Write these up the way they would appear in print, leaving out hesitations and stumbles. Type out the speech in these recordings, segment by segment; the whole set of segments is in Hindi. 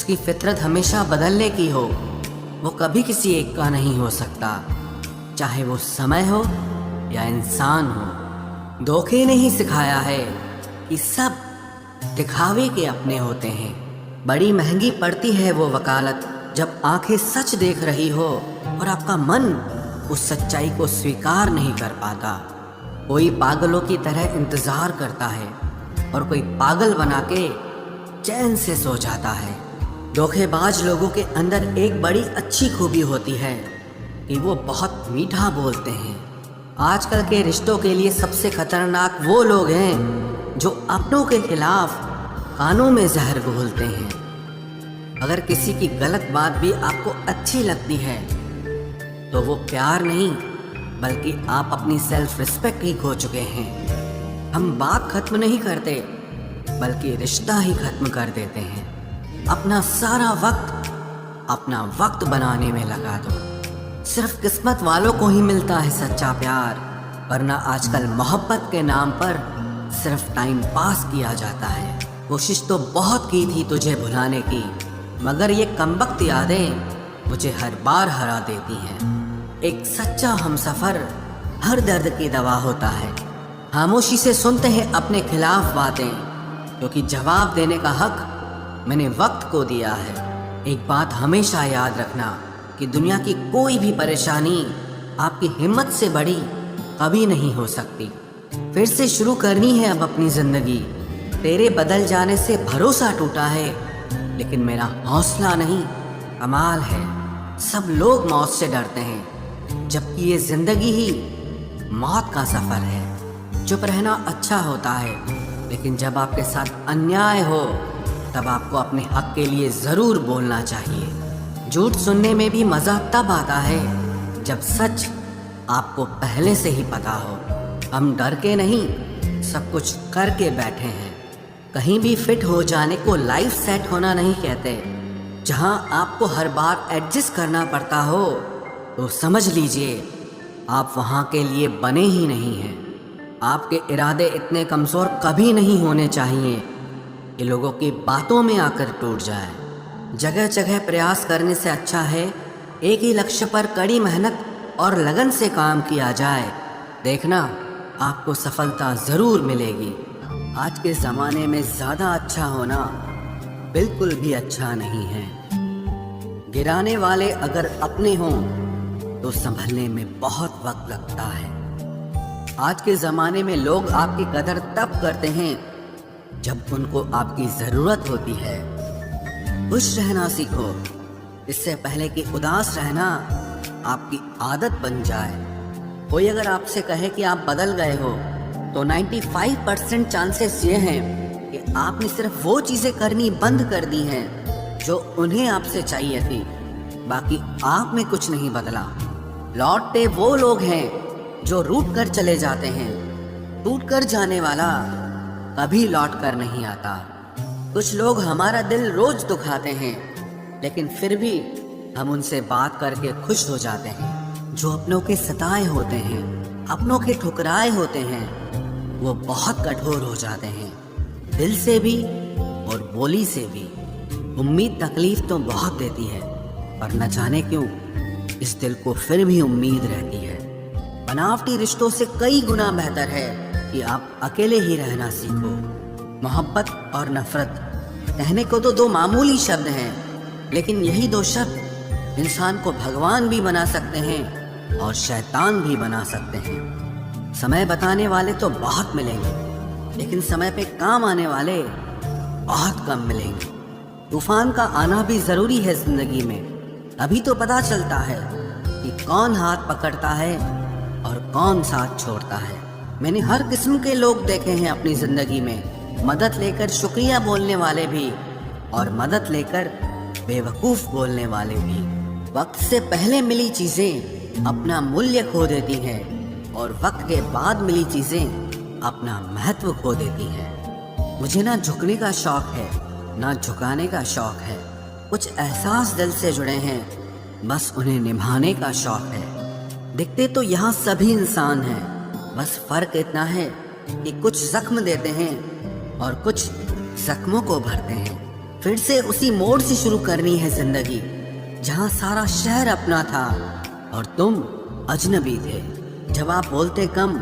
जिसकी फितरत हमेशा बदलने की हो, वो कभी किसी एक का नहीं हो सकता, चाहे वो समय हो या इंसान हो। धोखे ने ही सिखाया है कि सब दिखावे के अपने होते हैं। बड़ी महंगी पड़ती है वो वकालत जब आंखें सच देख रही हो और आपका मन उस सच्चाई को स्वीकार नहीं कर पाता। कोई पागलों की तरह इंतजार करता है और कोई पागल बना के चैन से सो जाता है। धोखेबाज लोगों के अंदर एक बड़ी अच्छी खूबी होती है कि वो बहुत मीठा बोलते हैं। आजकल के रिश्तों के लिए सबसे खतरनाक वो लोग हैं जो अपनों के खिलाफ कानों में जहर घोलते हैं। अगर किसी की गलत बात भी आपको अच्छी लगती है तो वो प्यार नहीं बल्कि आप अपनी सेल्फ रिस्पेक्ट ही खो चुके हैं। हम बात खत्म नहीं करते बल्कि रिश्ता ही खत्म कर देते हैं। अपना सारा अपना वक्त बनाने में लगा दो। सिर्फ किस्मत वालों को ही मिलता है सच्चा प्यार, वरना आजकल मोहब्बत के नाम पर सिर्फ टाइम पास किया जाता है। कोशिश तो बहुत की थी तुझे भुलाने की, मगर ये कमबख्त यादें मुझे हर बार हरा देती हैं। एक सच्चा हमसफर हर दर्द की दवा होता है। खामोशी से सुनते हैं अपने खिलाफ बातें, क्योंकि जवाब देने का हक मैंने वक्त को दिया है। एक बात हमेशा याद रखना कि दुनिया की कोई भी परेशानी आपकी हिम्मत से बड़ी कभी नहीं हो सकती। फिर से शुरू करनी है अब अपनी जिंदगी। तेरे बदल जाने से भरोसा टूटा है, लेकिन मेरा हौसला नहीं, कमाल है। सब लोग मौत से डरते हैं, जबकि ये जिंदगी ही मौत का सफर है। चुप रहना अच्छा होता है, लेकिन जब आपके साथ अन्याय हो तब आपको अपने हक के लिए जरूर बोलना चाहिए। झूठ सुनने में भी मजा तब आता है जब सच आपको पहले से ही पता हो। हम डर के नहीं, सब कुछ करके बैठे हैं। कहीं भी फिट हो जाने को लाइफ सेट होना नहीं कहते। जहां आपको हर बार एडजस्ट करना पड़ता हो तो समझ लीजिए आप वहां के लिए बने ही नहीं हैं। आपके इरादे इतने कमज़ोर कभी नहीं होने चाहिए कि लोगों की बातों में आकर टूट जाए। जगह जगह प्रयास करने से अच्छा है एक ही लक्ष्य पर कड़ी मेहनत और लगन से काम किया जाए। देखना आपको सफलता ज़रूर मिलेगी। आज के ज़माने में ज़्यादा अच्छा होना बिल्कुल भी अच्छा नहीं है। गिराने वाले अगर अपने हों तो संभलने में बहुत वक्त लगता है। आज के ज़माने में लोग आपकी कदर तब करते हैं जब उनको आपकी ज़रूरत होती है। खुश रहना सीखो, इससे पहले कि उदास रहना आपकी आदत बन जाए। कोई अगर आपसे कहे कि आप बदल गए हो तो 95% चांसेस ये हैं कि आपने सिर्फ वो चीज़ें करनी बंद कर दी हैं जो उन्हें आपसे चाहिए थी। बाकी आप में कुछ नहीं बदला। लौटते वो लोग हैं जो रूठ कर चले जाते हैं। टूट कर जाने वाला कभी लौट कर नहीं आता। कुछ लोग हमारा दिल रोज दुखाते हैं, लेकिन फिर भी हम उनसे बात करके खुश हो जाते हैं। जो अपनों के सताए होते हैं, अपनों के ठुकराए होते हैं, वो बहुत कठोर हो जाते हैं, दिल से भी और बोली से भी। उम्मीद तकलीफ तो बहुत देती है, पर न जाने क्यों इस दिल को फिर भी उम्मीद रहती है। बनावटी रिश्तों से कई गुना बेहतर है कि आप अकेले ही रहना सीखो। मोहब्बत और नफरत कहने को तो दो मामूली शब्द हैं, लेकिन यही दो शब्द इंसान को भगवान भी बना सकते हैं और शैतान भी बना सकते हैं। समय बताने वाले तो बहुत मिलेंगे, लेकिन समय पे काम आने वाले बहुत कम मिलेंगे। तूफान का आना भी ज़रूरी है ज़िंदगी में, अभी तो पता चलता है कि कौन हाथ पकड़ता है और कौन साथ छोड़ता है। मैंने हर किस्म के लोग देखे हैं अपनी ज़िंदगी में, मदद लेकर शुक्रिया बोलने वाले भी और मदद लेकर बेवकूफ़ बोलने वाले भी। वक्त से पहले मिली चीज़ें अपना मूल्य खो देती हैं और वक्त के बाद मिली चीज़ें अपना महत्व खो देती हैं। मुझे ना झुकने का शौक़ है ना झुकाने का शौक़ है। कुछ एहसास दिल से जुड़े हैं, बस उन्हें निभाने का शौक़ है। दिखते तो यहाँ सभी इंसान हैं, बस फ़र्क इतना है कि कुछ जख्म देते हैं और कुछ जख्मों को भरते हैं। फिर से उसी मोड़ से शुरू करनी है जिंदगी जहां सारा शहर अपना था और तुम अजनबी थे। जब आप बोलते कम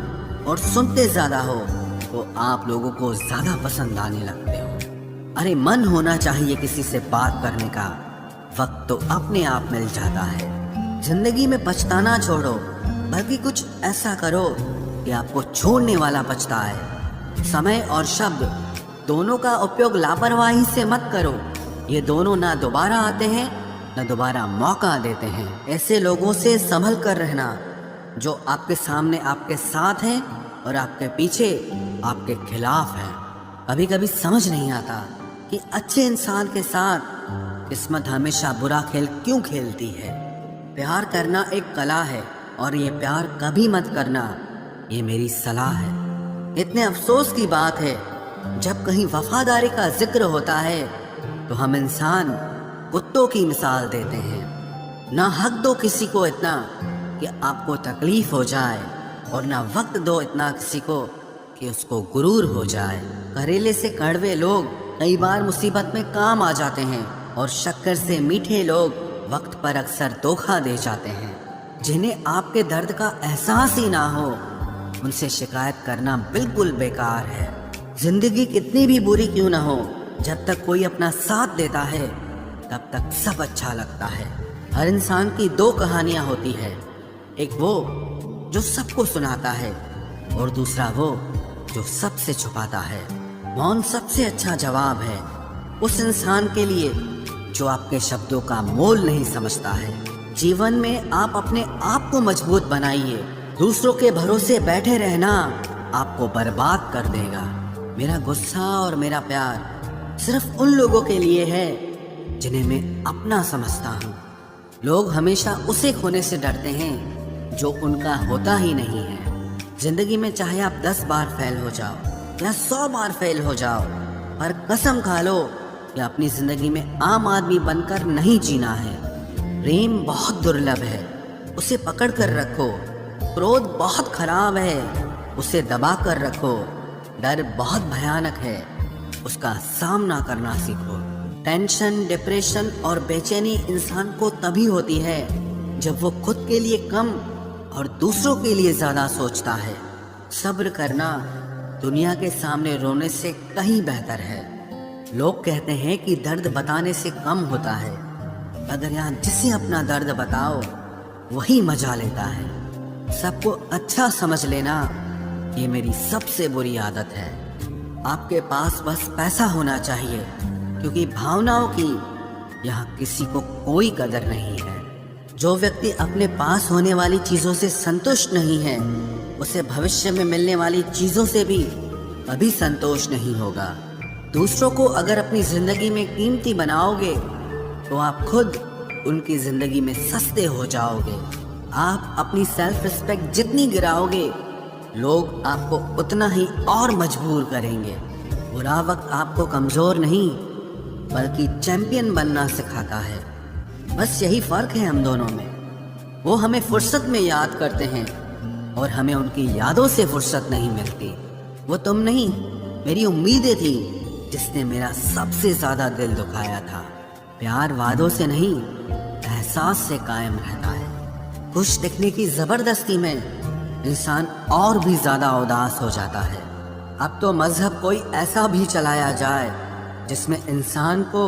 और सुनते ज्यादा हो तो आप लोगों को ज्यादा पसंद आने लगते हो। अरे मन होना चाहिए किसी से बात करने का, वक्त तो अपने आप मिल जाता है। जिंदगी में पछताना छोड़ो, बल्कि कुछ ऐसा करो कि आपको छोड़ने वाला पछताए। समय और शब्द दोनों का उपयोग लापरवाही से मत करो। ये दोनों ना दोबारा आते हैं ना दोबारा मौका देते हैं। ऐसे लोगों से संभल कर रहना जो आपके सामने आपके साथ हैं और आपके पीछे आपके खिलाफ हैं। कभी कभी समझ नहीं आता कि अच्छे इंसान के साथ किस्मत हमेशा बुरा खेल क्यों खेलती है। प्यार करना एक कला है और ये प्यार कभी मत करना, ये मेरी सलाह है। इतने अफसोस की बात है जब कहीं वफादारी का जिक्र होता है तो हम इंसान कुत्तों की मिसाल देते हैं। ना हक दो किसी को इतना कि आपको तकलीफ हो जाए और ना वक्त दो इतना किसी को कि उसको गुरूर हो जाए। करेले से कड़वे लोग कई बार मुसीबत में काम आ जाते हैं और शक्कर से मीठे लोग वक्त पर अक्सर धोखा दे जाते हैं। जिन्हें आपके दर्द का एहसास ही ना हो उनसे शिकायत करना बिल्कुल बेकार है। जिंदगी कितनी भी बुरी क्यों ना हो, जब तक कोई अपना साथ देता है तब तक सब अच्छा लगता है। हर इंसान की दो कहानियां होती है, एक वो जो सबको सुनाता है और दूसरा वो जो सबसे छुपाता है। मौन सबसे अच्छा जवाब है उस इंसान के लिए जो आपके शब्दों का मोल नहीं समझता है। जीवन में आप अपने आप को मजबूत बनाइए। दूसरों के भरोसे बैठे रहना आपको बर्बाद कर देगा। मेरा गुस्सा और मेरा प्यार सिर्फ उन लोगों के लिए है जिन्हें मैं अपना समझता हूँ। लोग हमेशा उसे खोने से डरते हैं जो उनका होता ही नहीं है। जिंदगी में चाहे आप 10 बार फेल हो जाओ या 100 बार फेल हो जाओ, पर कसम खा लो कि अपनी जिंदगी में आम आदमी बनकर नहीं जीना है। प्रेम बहुत दुर्लभ है, उसे पकड़ कर रखो। क्रोध बहुत खराब है, उसे दबा कर रखो। डर बहुत भयानक है, उसका सामना करना सीखो। टेंशन, डिप्रेशन और बेचैनी इंसान को तभी होती है जब वो खुद के लिए कम और दूसरों के लिए ज्यादा सोचता है। सब्र करना दुनिया के सामने रोने से कहीं बेहतर है। लोग कहते हैं कि दर्द बताने से कम होता है, अगर यहाँ जिसे अपना दर्द बताओ वही मजा लेता है। सबको अच्छा समझ लेना ये मेरी सबसे बुरी आदत है। आपके पास बस पैसा होना चाहिए, क्योंकि भावनाओं की यहाँ किसी को कोई कदर नहीं है। जो व्यक्ति अपने पास होने वाली चीजों से संतुष्ट नहीं है, उसे भविष्य में मिलने वाली चीजों से भी कभी संतोष नहीं होगा। दूसरों को अगर अपनी जिंदगी में कीमती बनाओगे तो आप खुद उनकी जिंदगी में सस्ते हो जाओगे। आप अपनी सेल्फ रिस्पेक्ट जितनी गिराओगे, लोग आपको उतना ही और मजबूर करेंगे। बुरा वक्त आपको कमजोर नहीं बल्कि चैंपियन बनना सिखाता है। बस यही फर्क है हम दोनों में। वो हमें फुर्सत में याद करते हैं और हमें उनकी यादों से फुर्सत नहीं मिलती। वो तुम नहीं, मेरी उम्मीदें थी जिसने मेरा सबसे ज्यादा दिल दुखाया था। प्यार वादों से नहीं, एहसास से कायम रहता है। खुश दिखने की जबरदस्ती में इंसान और भी ज्यादा उदास हो जाता है। अब तो मजहब कोई ऐसा भी चलाया जाए जिसमें इंसान को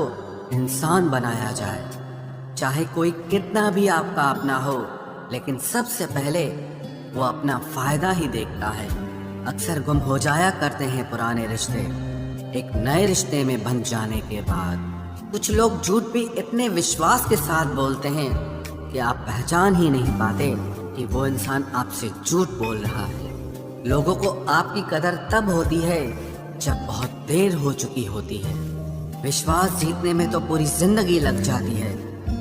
इंसान बनाया जाए। चाहे कोई कितना भी आपका अपना हो, लेकिन सबसे पहले वो अपना फायदा ही देखता है। अक्सर गुम हो जाया करते हैं पुराने रिश्ते एक नए रिश्ते में बन जाने के बाद। कुछ लोग झूठ भी इतने विश्वास के साथ बोलते हैं कि आप पहचान ही नहीं पाते कि वो इंसान आपसे झूठ बोल रहा है। लोगों को आपकी कदर तब होती है जब बहुत देर हो चुकी होती है। विश्वास जीतने में तो पूरी जिंदगी लग जाती है,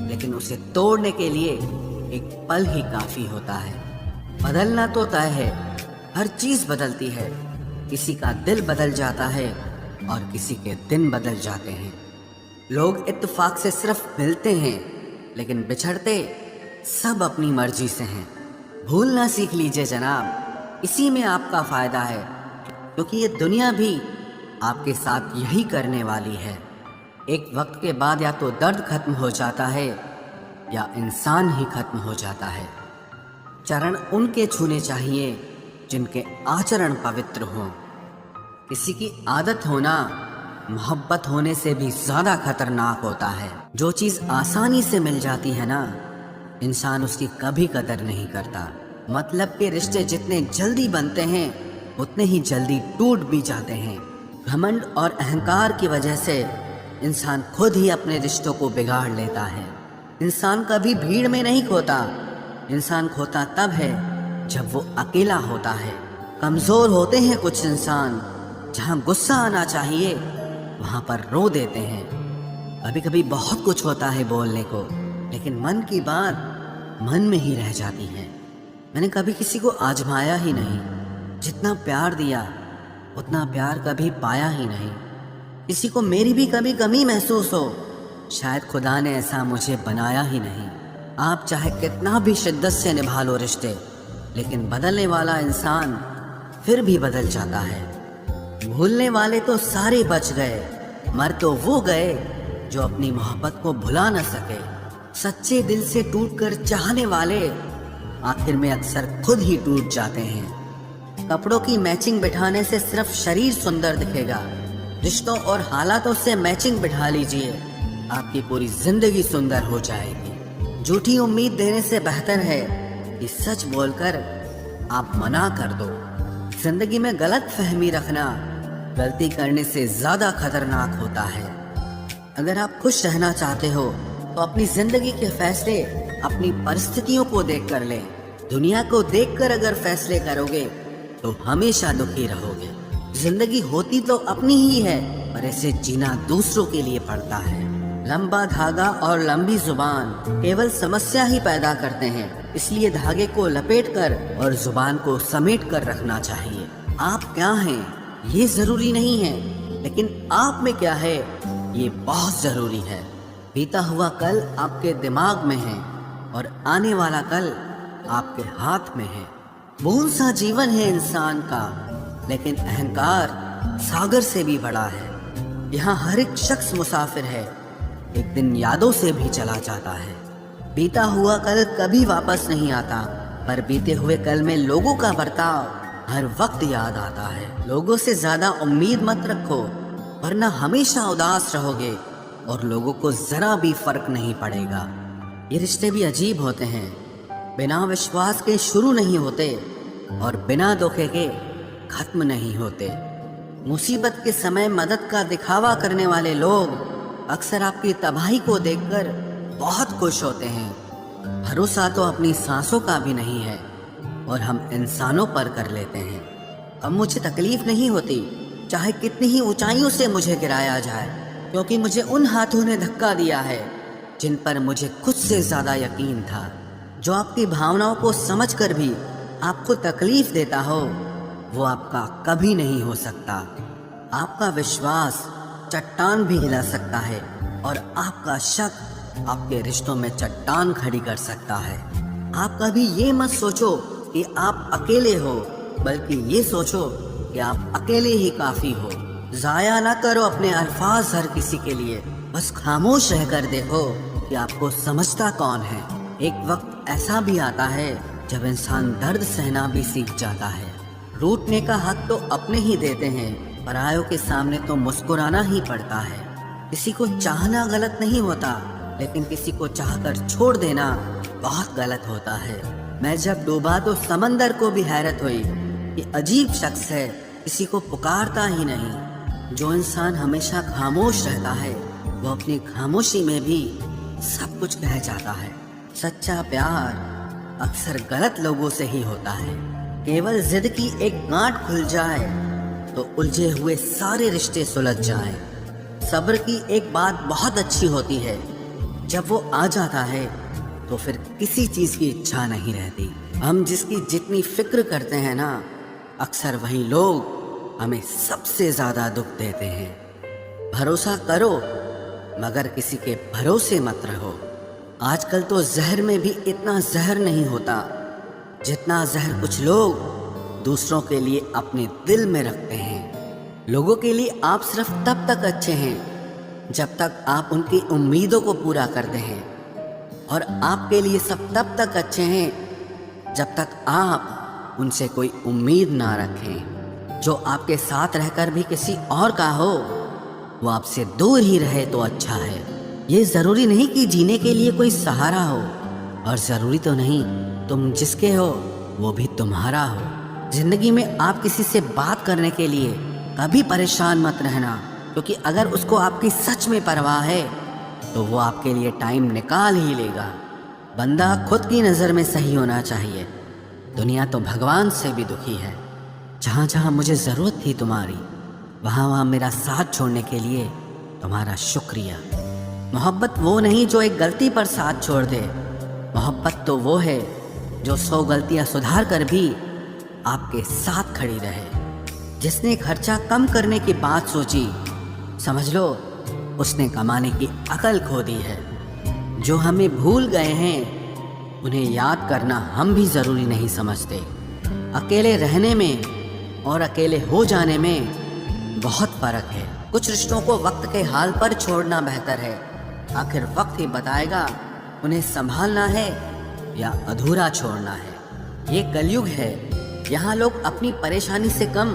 लेकिन उसे तोड़ने के लिए एक पल ही काफी होता है। बदलना तो तय है, हर चीज बदलती है। किसी का दिल बदल जाता है और किसी के दिन बदल जाते हैं। लोग इत्तेफाक से सिर्फ मिलते हैं, लेकिन बिछड़ते सब अपनी मर्जी से हैं। भूलना सीख लीजिए जनाब, इसी में आपका फायदा है, क्योंकि ये दुनिया भी आपके साथ यही करने वाली है। एक वक्त के बाद या तो दर्द खत्म हो जाता है या इंसान ही खत्म हो जाता है। चरण उनके छूने चाहिए जिनके आचरण पवित्र हों। किसी की आदत होना मोहब्बत होने से भी ज़्यादा खतरनाक होता है। जो चीज़ आसानी से मिल जाती है ना, इंसान उसकी कभी कदर नहीं करता। मतलब के रिश्ते जितने जल्दी बनते हैं उतने ही जल्दी टूट भी जाते हैं। घमंड और अहंकार की वजह से इंसान खुद ही अपने रिश्तों को बिगाड़ लेता है। इंसान कभी भीड़ में नहीं खोता, इंसान खोता तब है जब वो अकेला होता है। कमज़ोर होते हैं कुछ इंसान, जहाँ गुस्सा आना चाहिए वहाँ पर रो देते हैं। कभी कभी बहुत कुछ होता है बोलने को, लेकिन मन की बात मन में ही रह जाती है। मैंने कभी किसी को आजमाया ही नहीं, जितना प्यार दिया उतना प्यार कभी पाया ही नहीं। किसी को मेरी भी कभी कमी महसूस हो, शायद खुदा ने ऐसा मुझे बनाया ही नहीं। आप चाहे कितना भी शिद्दत से निभा लो रिश्ते, लेकिन बदलने वाला इंसान फिर भी बदल जाता है। भूलने वाले तो सारे बच गए, मर तो वो गए जो अपनी मोहब्बत को भुला न सके। सच्चे दिल से टूटकर चाहने वाले आखिर में अक्सर खुद ही टूट जाते हैं। कपड़ों की मैचिंग बिठाने से सिर्फ शरीर सुंदर दिखेगा, रिश्तों और हालातों से मैचिंग बिठा लीजिए, आपकी पूरी जिंदगी सुंदर हो जाएगी। झूठी उम्मीद देने से बेहतर है कि सच बोलकर आप मना कर दो। जिंदगी में गलत फहमी रखना गलती करने से ज्यादा खतरनाक होता है। अगर आप खुश रहना चाहते हो तो अपनी जिंदगी के फैसले अपनी परिस्थितियों को देखकर लें। दुनिया को देखकर अगर फैसले करोगे तो हमेशा दुखी रहोगे। जिंदगी होती तो अपनी ही है, पर इसे जीना दूसरों के लिए पड़ता है। लंबा धागा और लंबी जुबान केवल समस्या ही पैदा करते हैं, इसलिए धागे को लपेटकर और जुबान को समेट कर रखना चाहिए। आप क्या हैं ये जरूरी नहीं है, लेकिन आप में क्या है ये बहुत जरूरी है। बीता हुआ कल आपके दिमाग में है और आने वाला कल आपके हाथ में है। बूंद सा जीवन है इंसान का, लेकिन अहंकार सागर से भी बड़ा है। यहाँ हर एक शख्स मुसाफिर है, एक दिन यादों से भी चला जाता है। बीता हुआ कल कभी वापस नहीं आता, पर बीते हुए कल में लोगों का बर्ताव हर वक्त याद आता है। लोगों से ज्यादा उम्मीद मत रखो, वरना हमेशा उदास रहोगे और लोगों को जरा भी फर्क नहीं पड़ेगा। ये रिश्ते भी अजीब होते हैं, बिना विश्वास के शुरू नहीं होते और बिना धोखे के खत्म नहीं होते। मुसीबत के समय मदद का दिखावा करने वाले लोग अक्सर आपकी तबाही को देखकर बहुत खुश होते हैं। भरोसा तो अपनी सांसों का भी नहीं है और हम इंसानों पर कर लेते हैं। अब मुझे तकलीफ नहीं होती चाहे कितनी ही ऊंचाइयों से मुझे गिराया जाए, क्योंकि मुझे उन हाथों ने धक्का दिया है जिन पर मुझे खुद से ज्यादा यकीन था। जो आपकी भावनाओं को समझकर भी आपको तकलीफ देता हो वो आपका कभी नहीं हो सकता। आपका विश्वास चट्टान भी हिला सकता है और आपका शक आपके रिश्तों में चट्टान खड़ी कर सकता है। आप कभी ये मत सोचो कि आप अकेले हो, बल्कि ये सोचो कि आप अकेले ही काफी हो। जाया ना करो अपने अल्फाज हर किसी के लिए, बस खामोश रहकर देखो कि आपको समझता कौन है। एक वक्त ऐसा भी आता है जब इंसान दर्द सहना भी सीख जाता है। रूठने का हक तो अपने ही देते हैं, परायों के सामने तो मुस्कुराना ही पड़ता है। किसी को चाहना गलत नहीं होता, लेकिन किसी को चाहकर छोड़ देना बहुत गलत होता है। मैं जब डूबा तो समंदर को भी हैरत हुई, ये अजीब शख्स है, किसी को पुकारता ही नहीं। जो इंसान हमेशा खामोश रहता है वो अपनी खामोशी में भी सब कुछ कह जाता है। सच्चा प्यार अक्सर गलत लोगों से ही होता है। केवल जिद की एक गांठ खुल जाए तो उलझे हुए सारे रिश्ते सुलझ जाएं। सब्र की एक बात बहुत अच्छी होती है, जब वो आ जाता है तो फिर किसी चीज की इच्छा नहीं रहती। हम जिसकी जितनी फिक्र करते हैं ना, अक्सर वही लोग हमें सबसे ज्यादा दुख देते हैं। भरोसा करो मगर किसी के भरोसे मत रहो। आजकल तो जहर में भी इतना जहर नहीं होता जितना जहर कुछ लोग दूसरों के लिए अपने दिल में रखते हैं। लोगों के लिए आप सिर्फ तब तक अच्छे हैं जब तक आप उनकी उम्मीदों को पूरा करते हैं, और आपके लिए सब तब तक अच्छे हैं जब तक आप उनसे कोई उम्मीद ना रखें। जो आपके साथ रहकर भी किसी और का हो, वो आपसे दूर ही रहे तो अच्छा है। ये ज़रूरी नहीं कि जीने के लिए कोई सहारा हो, और ज़रूरी तो नहीं तुम जिसके हो वो भी तुम्हारा हो। ज़िंदगी में आप किसी से बात करने के लिए कभी परेशान मत रहना, क्योंकि अगर उसको आपकी सच में परवाह है तो वो आपके लिए टाइम निकाल ही लेगा। बंदा खुद की नज़र में सही होना चाहिए। दुनिया तो भगवान से भी दुखी है। जहाँ जहाँ मुझे ज़रूरत थी तुम्हारी, वहाँ वहाँ मेरा साथ छोड़ने के लिए तुम्हारा शुक्रिया। मोहब्बत वो नहीं जो एक गलती पर साथ छोड़ दे। मोहब्बत तो वो है जो 100 गलतियाँ सुधार कर भी आपके साथ खड़ी रहे। जिसने खर्चा कम करने की बात सोची, समझ लो उसने कमाने की अकल खो दी है। जो हमें भूल गए हैं उन्हें याद करना हम भी ज़रूरी नहीं समझते। अकेले रहने में और अकेले हो जाने में बहुत फ़र्क है। कुछ रिश्तों को वक्त के हाल पर छोड़ना बेहतर है। आखिर वक्त ही बताएगा उन्हें संभालना है या अधूरा छोड़ना है। ये कलयुग है, यहाँ लोग अपनी परेशानी से कम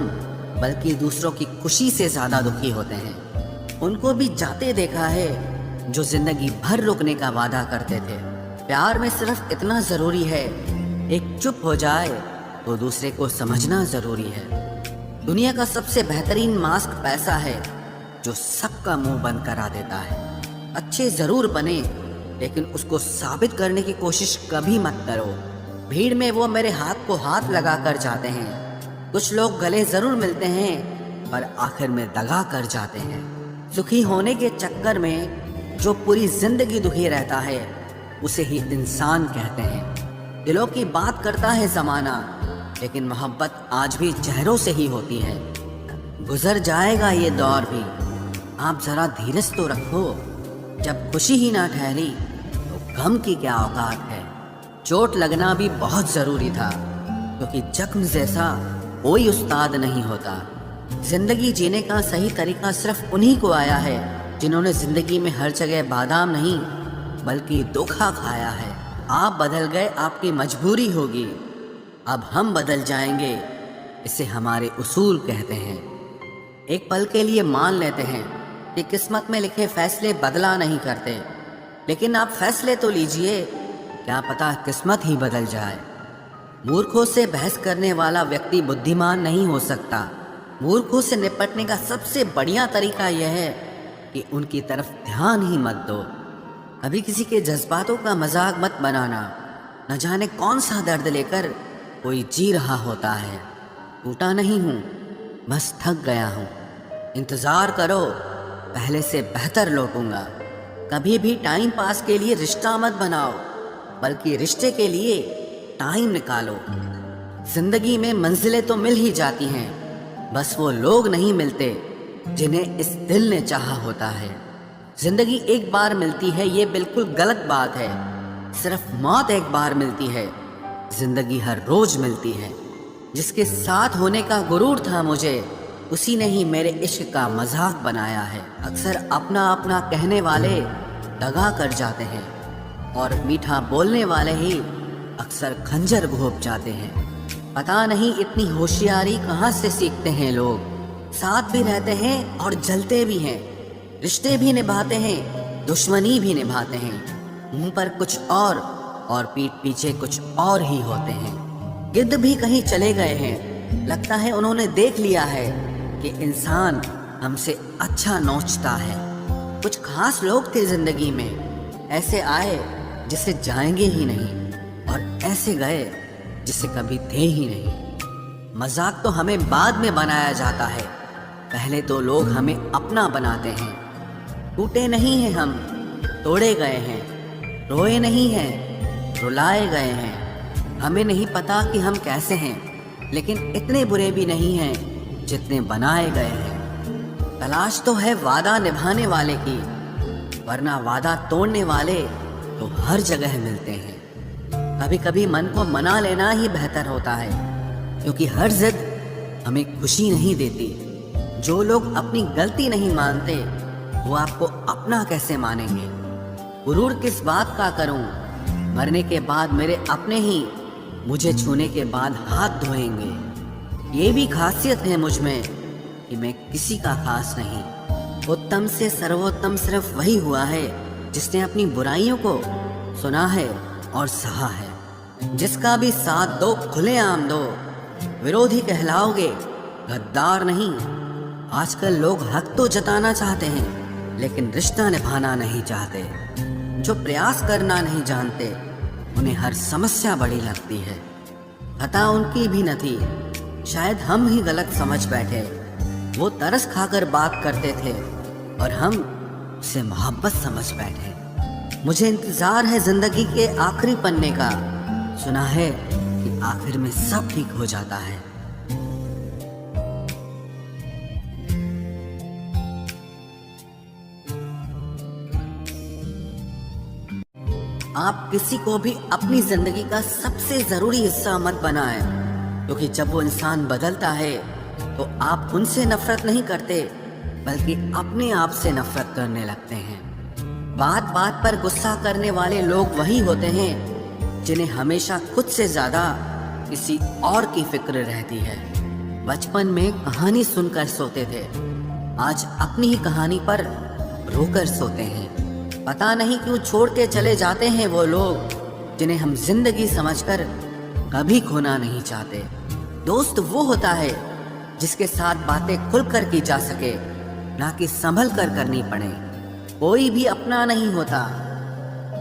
बल्कि दूसरों की खुशी से ज़्यादा दुखी होते हैं। उनको भी जाते देखा है जो जिंदगी भर रुकने का वादा करते थे। प्यार में सिर्फ इतना ज़रूरी है, एक चुप हो जाए तो दूसरे को समझना ज़रूरी है। दुनिया का सबसे बेहतरीन मास्क पैसा है, जो सबका मुंह बंद करा देता है। अच्छे ज़रूर बने, लेकिन उसको साबित करने की कोशिश कभी मत करो। भीड़ में वो मेरे हाथ को हाथ लगा कर जाते हैं। कुछ लोग गले ज़रूर मिलते हैं पर आखिर में दगा कर जाते हैं। सुखी होने के चक्कर में जो पूरी जिंदगी दुखी रहता है उसे ही इंसान कहते हैं। दिलों की बात करता है ज़माना, लेकिन मोहब्बत आज भी चेहरों से ही होती है। गुजर जाएगा ये दौर भी, आप ज़रा धीरज तो रखो। जब खुशी ही ना ठहरी तो गम की क्या औकात है। चोट लगना भी बहुत ज़रूरी था, क्योंकि जख्म जैसा कोई उस्ताद नहीं होता। जिंदगी जीने का सही तरीका सिर्फ उन्हीं को आया है जिन्होंने जिंदगी में हर जगह बादाम नहीं बल्कि धोखा खाया है। आप बदल गए, आपकी मजबूरी होगी, अब हम बदल जाएंगे, इसे हमारे उसूल कहते हैं। एक पल के लिए मान लेते हैं कि किस्मत में लिखे फैसले बदला नहीं करते, लेकिन आप फैसले तो लीजिए, क्या पता किस्मत ही बदल जाए। मूर्खों से बहस करने वाला व्यक्ति बुद्धिमान नहीं हो सकता। मूर्खों से निपटने का सबसे बढ़िया तरीका यह है कि उनकी तरफ ध्यान ही मत दो। कभी किसी के जज्बातों का मजाक मत बनाना। न जाने कौन सा दर्द लेकर कोई जी रहा होता है। टूटा नहीं हूँ, बस थक गया हूँ। इंतज़ार करो, पहले से बेहतर लौटूंगा। कभी भी टाइम पास के लिए रिश्ता मत बनाओ, बल्कि रिश्ते के लिए टाइम निकालो। जिंदगी में मंजिलें तो मिल ही जाती हैं, बस वो लोग नहीं मिलते जिन्हें इस दिल ने चाहा होता है। जिंदगी एक बार मिलती है, ये बिल्कुल गलत बात है। सिर्फ मौत एक बार मिलती है, जिंदगी हर रोज मिलती है। जिसके साथ होने का गुरूर था मुझे, उसी ने ही मेरे इश्क का मजाक बनाया है। अक्सर अपना अपना कहने वाले दगा कर जाते हैं, और मीठा बोलने वाले ही अक्सर खंजर घोंप जाते हैं। पता नहीं इतनी होशियारी कहाँ से सीखते हैं लोग। साथ भी रहते हैं और जलते भी हैं, रिश्ते भी निभाते हैं, दुश्मनी भी निभाते हैं। मुंह पर कुछ और पीठ पीछे कुछ और ही होते हैं। गिद्ध भी कहीं चले गए हैं, लगता है उन्होंने देख लिया है कि इंसान हमसे अच्छा नोचता है। कुछ खास लोग थे जिंदगी में, ऐसे आए जिसे जाएंगे ही नहीं, और ऐसे गए जिसे कभी थे ही नहीं। मजाक तो हमें बाद में बनाया जाता है, पहले तो लोग हमें अपना बनाते हैं। टूटे नहीं हैं हम, तोड़े गए हैं। रोए नहीं हैं, रुलाए गए हैं। हमें नहीं पता कि हम कैसे हैं, लेकिन इतने बुरे भी नहीं हैं जितने बनाए गए हैं। तलाश तो है वादा निभाने वाले की, वरना वादा तोड़ने वाले तो हर जगह मिलते हैं। कभी कभी मन को मना लेना ही बेहतर होता है, क्योंकि हर जिद हमें खुशी नहीं देती। जो लोग अपनी गलती नहीं मानते वो आपको अपना कैसे मानेंगे? गुरूर किस बात का करूं? मरने के बाद मेरे अपने ही मुझे छूने के बाद हाथ धोएंगे। ये भी खासियत है मुझ में कि मैं किसी का खास नहीं। उत्तम से सर्वोत्तम सिर्फ वही हुआ है जिसने अपनी बुराइयों को सुना है और सहा है। जिसका भी साथ दो खुलेआम दो, विरोधी कहलाओगे, गद्दार नहीं। आजकल लोग हक तो जताना चाहते हैं लेकिन रिश्ता निभाना नहीं चाहते। जो प्रयास करना नहीं जानते उन्हें हर समस्या बड़ी लगती है। खता उनकी भी न थी, शायद हम ही गलत समझ बैठे। वो तरस खाकर बात करते थे और हम उसे मोहब्बत समझ बैठे। मुझे इंतजार है जिंदगी के आखिरी पन्ने का। सुना है कि आखिर में सब ठीक हो जाता है। आप किसी को भी अपनी जिंदगी का सबसे जरूरी हिस्सा मत बनाएं, क्योंकि जब वो इंसान बदलता है तो आप उनसे नफरत नहीं करते बल्कि अपने आप से नफरत करने लगते हैं। बात बात पर गुस्सा करने वाले लोग वही होते हैं जिन्हें हमेशा खुद से ज्यादा किसी और की फिक्र रहती है। बचपन में कहानी सुनकर सोते थे, आज अपनी ही कहानी पर रोकर सोते हैं। पता नहीं क्यों छोड़ के चले जाते हैं वो लोग जिन्हें हम जिंदगी समझकर कभी खोना नहीं चाहते। दोस्त वो होता है जिसके साथ बातें खुलकर की जा सके, ना कि संभल कर करनी पड़े। कोई भी अपना नहीं होता,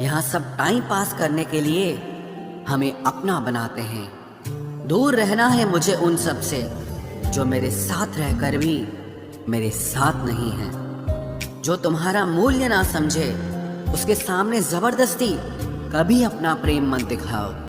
यहाँ सब टाइम पास करने के लिए हमें अपना बनाते हैं। दूर रहना है मुझे उन सब से जो मेरे साथ रहकर भी मेरे साथ नहीं है। जो तुम्हारा मूल्य ना समझे उसके सामने जबरदस्ती कभी अपना प्रेम मत दिखाओ।